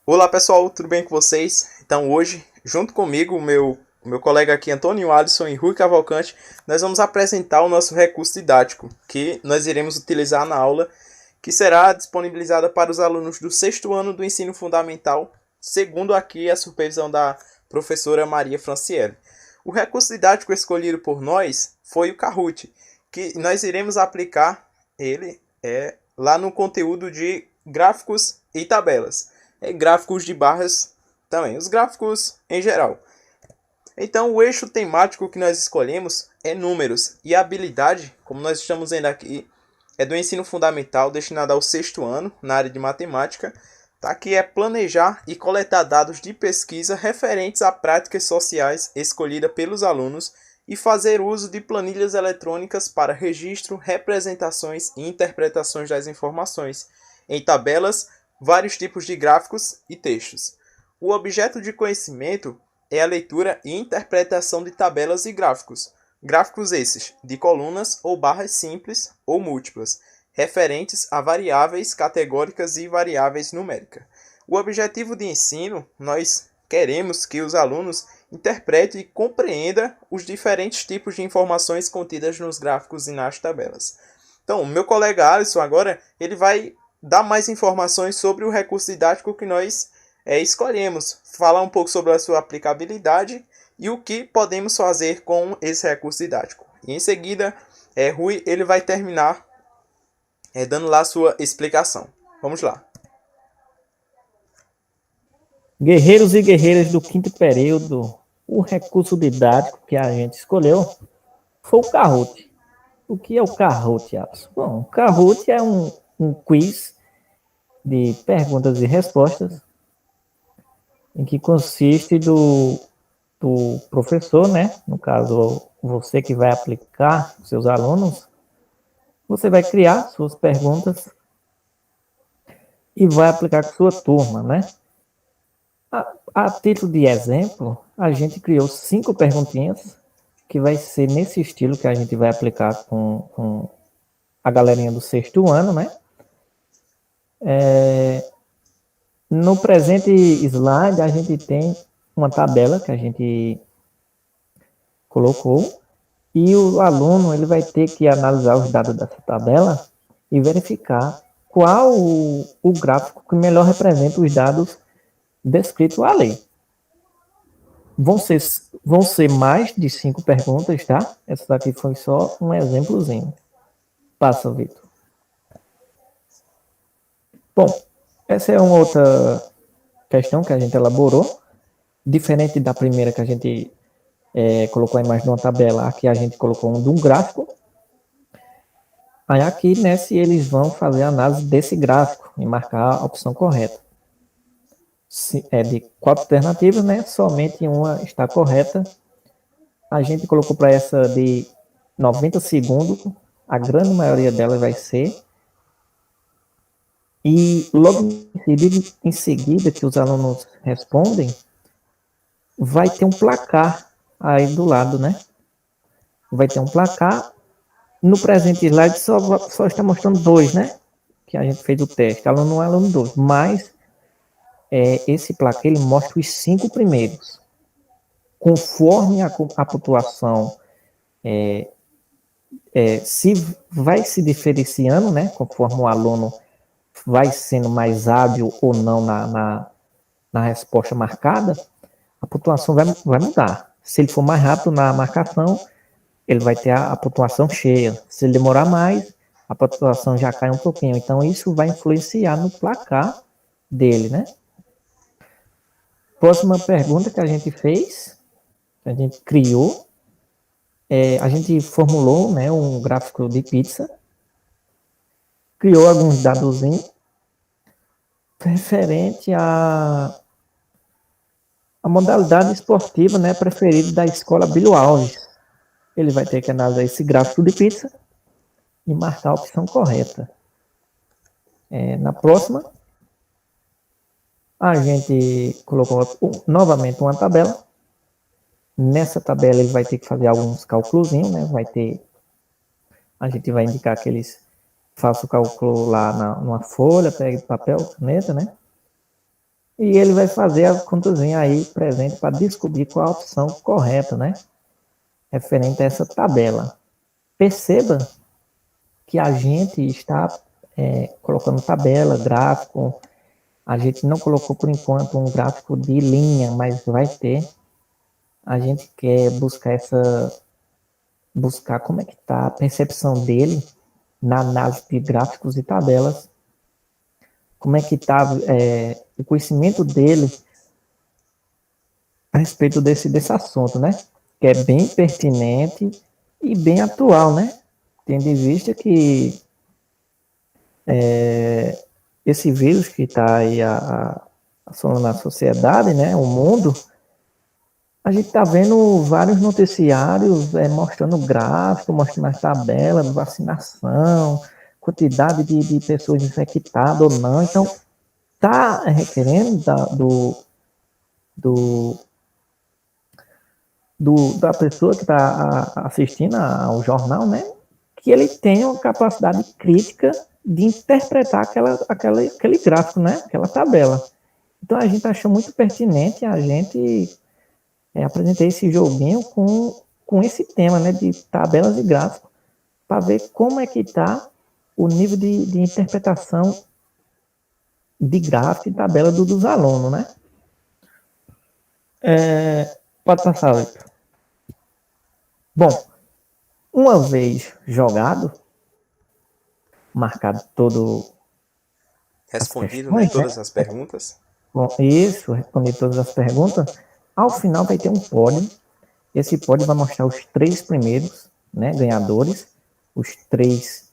Olá pessoal, tudo bem com vocês? Então hoje, junto comigo, o meu colega aqui, Antônio Alisson e Rui Cavalcante, nós vamos apresentar o nosso recurso didático, que nós iremos utilizar na aula, que será disponibilizada para os alunos do sexto ano do ensino fundamental, segundo aqui a supervisão da professora Maria Franciele. O recurso didático escolhido por nós foi o Kahoot, que nós iremos aplicar ele lá no conteúdo de gráficos e tabelas. Gráficos de barras também, os gráficos em geral. Então, o eixo temático que nós escolhemos é números, e a habilidade, como nós estamos vendo aqui, é do ensino fundamental destinado ao sexto ano, na área de matemática, tá? Que é planejar e coletar dados de pesquisa referentes a práticas sociais escolhidas pelos alunos e fazer uso de planilhas eletrônicas para registro, representações e interpretações das informações, em tabelas, vários tipos de gráficos e textos. O objeto de conhecimento é a leitura e interpretação de tabelas e gráficos. Gráficos esses de colunas ou barras simples ou múltiplas, referentes a variáveis categóricas e variáveis numéricas. O objetivo de ensino, nós queremos que os alunos interpretem e compreendam os diferentes tipos de informações contidas nos gráficos e nas tabelas. Então, o meu colega Alisson agora ele vai dar mais informações sobre o recurso didático que nós escolhemos, falar um pouco sobre a sua aplicabilidade e o que podemos fazer com esse recurso didático. E em seguida, Rui ele vai terminar dando lá a sua explicação. Vamos lá. Guerreiros e guerreiras do quinto período, o recurso didático que a gente escolheu foi o Kahoot. O que é o Kahoot, Alisson? Bom, o Kahoot é um quiz de perguntas e respostas em que consiste do professor, né? No caso, você que vai aplicar seus alunos, você vai criar suas perguntas e vai aplicar com sua turma, né? A título de exemplo, a gente criou 5 perguntinhas que vai ser nesse estilo que a gente vai aplicar com a galerinha do sexto ano, né? No presente slide, a gente tem uma tabela que a gente colocou e o aluno ele vai ter que analisar os dados dessa tabela e verificar qual o gráfico que melhor representa os dados descritos ali. Vão ser mais de 5 perguntas, tá? Essa daqui foi só um exemplozinho. Passa, Vitor. Bom, essa é uma outra questão que a gente elaborou. Diferente da primeira que a gente colocou a imagem de uma tabela, aqui a gente colocou um de um gráfico. Aí aqui, nesse, eles vão fazer a análise desse gráfico e marcar a opção correta. É de 4 alternativas, né? Somente uma está correta. A gente colocou para essa de 90 segundos, a grande maioria delas vai ser. E logo em seguida que os alunos respondem, vai ter um placar aí do lado, né? Vai ter um placar. No presente slide só está mostrando 2, né? Que a gente fez o teste, aluno 1 e aluno 2. Mas esse placar ele mostra os 5 primeiros. Conforme a pontuação se vai se diferenciando, né? Conforme o aluno vai sendo mais hábil ou não na resposta marcada, a pontuação vai mudar. Se ele for mais rápido na marcação, ele vai ter a pontuação cheia. Se ele demorar mais, a pontuação já cai um pouquinho. Então, isso vai influenciar no placar dele, né? Próxima pergunta que a gente fez, que a gente criou, a gente formulou, né, um gráfico de pizza, criou alguns dados referente à modalidade esportiva, né, preferida da escola Bílio Alves. Ele vai ter que analisar esse gráfico de pizza e marcar a opção correta. Na próxima, a gente colocou novamente uma tabela. Nessa tabela ele vai ter que fazer alguns cálculos, né? A gente vai indicar que eles façam o cálculo lá numa folha, pegue papel, caneta, né? e ele vai fazer a contazinha aí presente para descobrir qual a opção correta, né? Referente a essa tabela. Perceba que a gente está colocando tabela, gráfico. A gente não colocou por enquanto um gráfico de linha, mas vai ter. A gente quer buscar como é que está a percepção dele na análise de gráficos e tabelas, como é que está o conhecimento dele a respeito desse assunto, né? Que é bem pertinente e bem atual, né? Tendo em vista que esse vírus que está aí assolando a sociedade, né? O mundo, a gente está vendo vários noticiários mostrando gráfico, mostrando as tabelas de vacinação, quantidade de pessoas infectadas ou não. Então, está requerendo do, da pessoa que está assistindo ao jornal, né? Que ele tenha uma capacidade crítica de interpretar aquele gráfico, né? Aquela tabela. Então, a gente achou muito pertinente a gente apresentar esse joguinho com esse tema, né? De tabelas e gráficos, para ver como é que está o nível de interpretação de gráfico e tabela dos alunos, né? Pode passar, Victor. Bom, uma vez jogado, marcado todo as Respondido, né? questões, Todas né? as perguntas. Bom, isso, responder todas as perguntas. Ao final vai ter um pódio. Esse pódio vai mostrar os 3 primeiros, né, ganhadores, os 3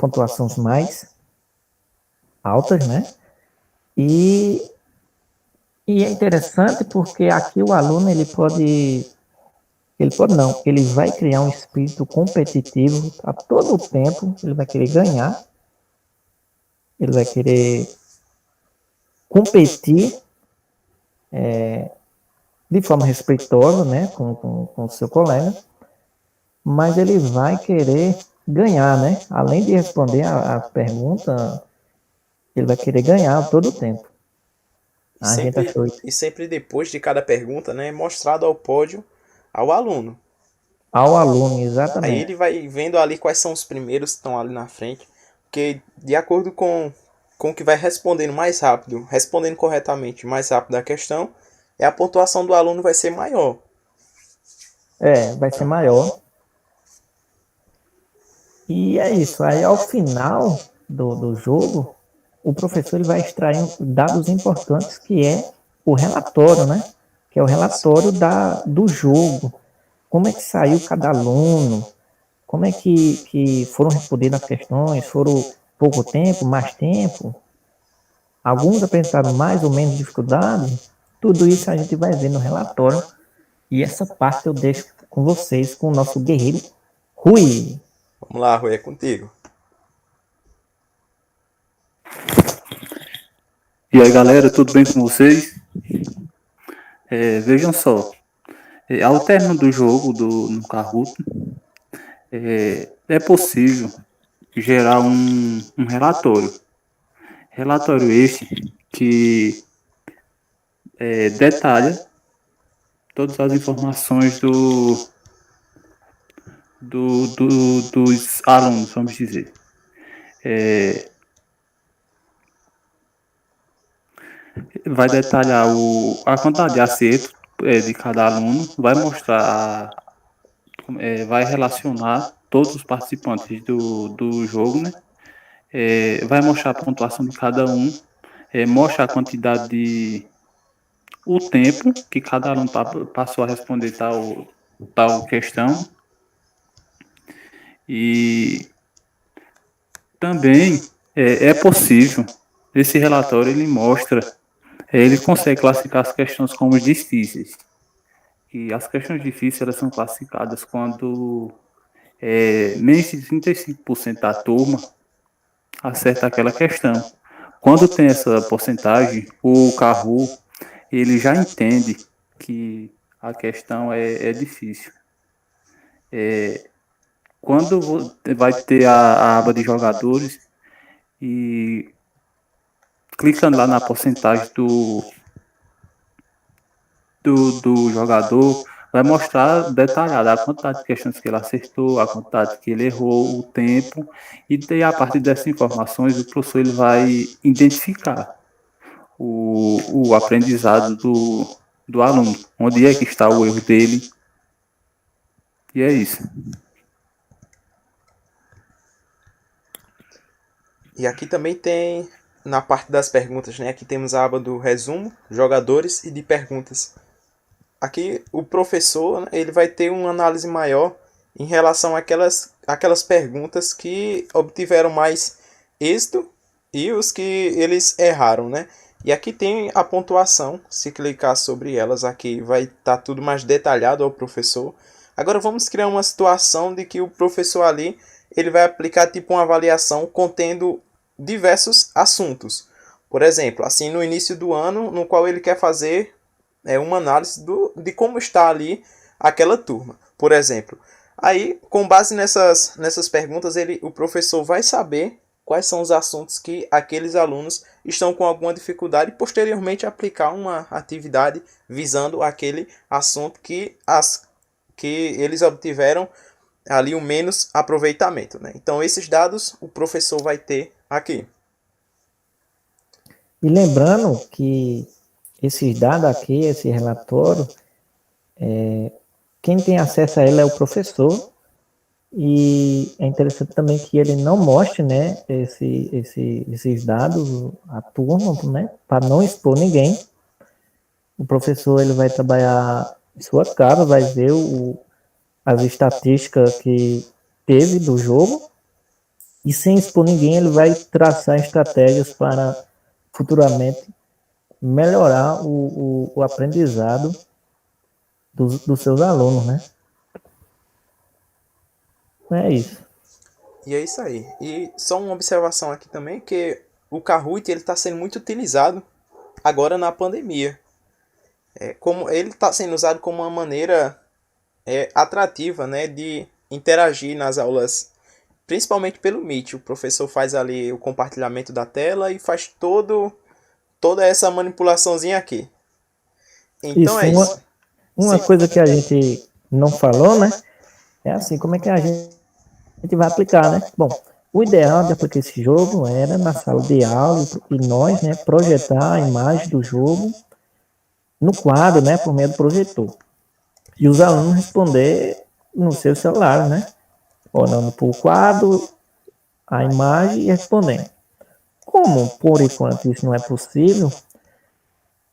pontuações mais altas, né? E, e é interessante porque aqui o aluno ele pode não, ele vai criar um espírito competitivo a todo o tempo, ele vai querer ganhar, ele vai querer competir de forma respeitosa, né, com o seu colega, mas ele vai querer ganhar, né? Além de responder a pergunta, ele vai querer ganhar todo o tempo. E A gente sempre, achou isso. e sempre depois de cada pergunta, né? Mostrado ao pódio ao aluno. Ao aluno, Aí exatamente. ele vai vendo ali quais são os primeiros que estão ali na frente. Porque de acordo com o que vai respondendo mais rápido, respondendo corretamente mais rápido a questão, a pontuação do aluno vai ser maior. Vai ser maior. E é isso. Aí ao final do jogo, o professor ele vai extrair dados importantes que é o relatório, né? Que é o Isso. relatório do jogo. Como é que saiu cada aluno? Como é que foram respondidas as questões? Foram pouco tempo, mais tempo? Alguns apresentaram mais ou menos dificuldade? Tudo isso a gente vai ver no relatório. E essa parte eu deixo com vocês, com o nosso guerreiro Rui. Vamos lá, Rui, é contigo. E aí galera, tudo bem com vocês? Vejam só, ao término do jogo no Kahoot, é possível gerar um relatório. Relatório este que detalha todas as informações dos alunos, vamos dizer. Vai detalhar a quantidade de acerto de cada aluno, vai mostrar vai relacionar todos os participantes do jogo, né? Vai mostrar a pontuação de cada um, mostra a quantidade o tempo que cada aluno passou a responder tal questão e também é possível, esse relatório ele mostra, ele consegue classificar as questões como difíceis. E as questões difíceis elas são classificadas quando menos de 35% da turma acerta aquela questão. Quando tem essa porcentagem, o Kahoot ele já entende que a questão é difícil. Quando vai ter a aba de jogadores e clicando lá na porcentagem do jogador, vai mostrar detalhado a quantidade de questões que ele acertou, a quantidade que ele errou, o tempo, e daí, a partir dessas informações o professor ele vai identificar o aprendizado do aluno, onde é que está o erro dele, e é isso. E aqui também tem, na parte das perguntas, né? Aqui temos a aba do resumo, jogadores e de perguntas. Aqui o professor, né, ele vai ter uma análise maior em relação àquelas perguntas que obtiveram mais êxito e os que eles erraram, né? E aqui tem a pontuação, se clicar sobre elas aqui vai estar tudo mais detalhado ao professor. Agora vamos criar uma situação de que o professor ali ele vai aplicar tipo uma avaliação contendo diversos assuntos. Por exemplo, assim no início do ano, no qual ele quer fazer uma análise de como está ali aquela turma. Por exemplo, aí com base nessas perguntas, o professor vai saber quais são os assuntos que aqueles alunos estão com alguma dificuldade e posteriormente aplicar uma atividade visando aquele assunto que eles obtiveram ali o menos aproveitamento, né? Então esses dados o professor vai ter aqui. E lembrando que esses dados aqui, esse relatório, quem tem acesso a ele é o professor. E é interessante também que ele não mostre, né, esses dados à turma, né, para não expor ninguém. O professor ele vai trabalhar em sua casa, vai ver as estatísticas que teve do jogo e sem expor ninguém ele vai traçar estratégias para futuramente melhorar o aprendizado dos seus alunos, né? É isso. E é isso aí. E só uma observação aqui também, que o Kahoot está sendo muito utilizado agora na pandemia. Como ele está sendo usado como uma maneira atrativa, né, de interagir nas aulas, principalmente pelo Meet. O professor faz ali o compartilhamento da tela e faz toda essa manipulaçãozinha aqui. Então Isso, é isso. uma coisa que a gente não falou, né? É assim, como é que a gente vai aplicar, né? Bom, o ideal de aplicar esse jogo era na sala de aula e nós, né, projetar a imagem do jogo no quadro, né, por meio do projetor. E os alunos responder no seu celular, né? Olhando para o quadro, a imagem e respondendo. Como, por enquanto, isso não é possível,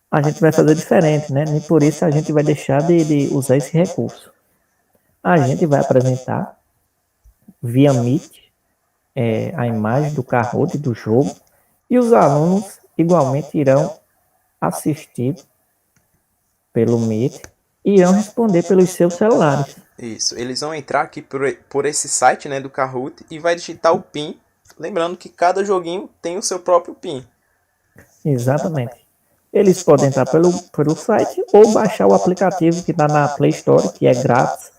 a gente vai fazer diferente, né? Nem por isso a gente vai deixar de usar esse recurso. A gente vai apresentar via Meet a imagem do Kahoot do jogo e os alunos igualmente irão assistir pelo Meet e irão responder pelos seus celulares. Isso. Eles vão entrar aqui por esse site, né, do Kahoot e vai digitar o PIN. Lembrando que cada joguinho tem o seu próprio PIN. Exatamente. Eles podem entrar pelo site ou baixar o aplicativo que está na Play Store, que é grátis,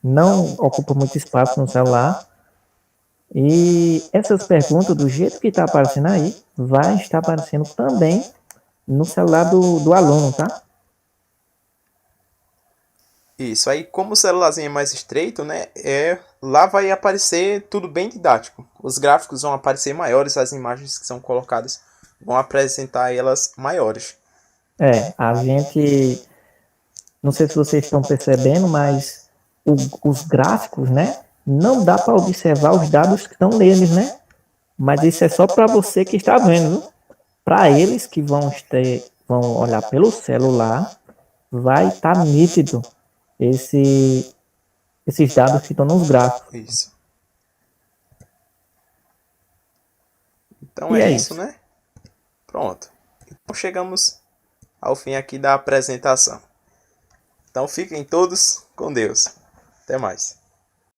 não ocupa muito espaço no celular. E essas perguntas, do jeito que está aparecendo aí, vai estar aparecendo também no celular do aluno, tá? Isso. Aí, como o celularzinho é mais estreito, né, lá vai aparecer tudo bem didático. Os gráficos vão aparecer maiores, as imagens que são colocadas vão apresentar elas maiores. A gente, não sei se vocês estão percebendo, mas os gráficos, né, não dá para observar os dados que estão neles, né? Mas isso é só para você que está vendo. Para eles que vão olhar pelo celular, vai estar nítido esses dados que estão nos gráficos. Isso. Então E é é isso, isso. né? Pronto. Então chegamos ao fim aqui da apresentação. Então fiquem todos com Deus. Até mais.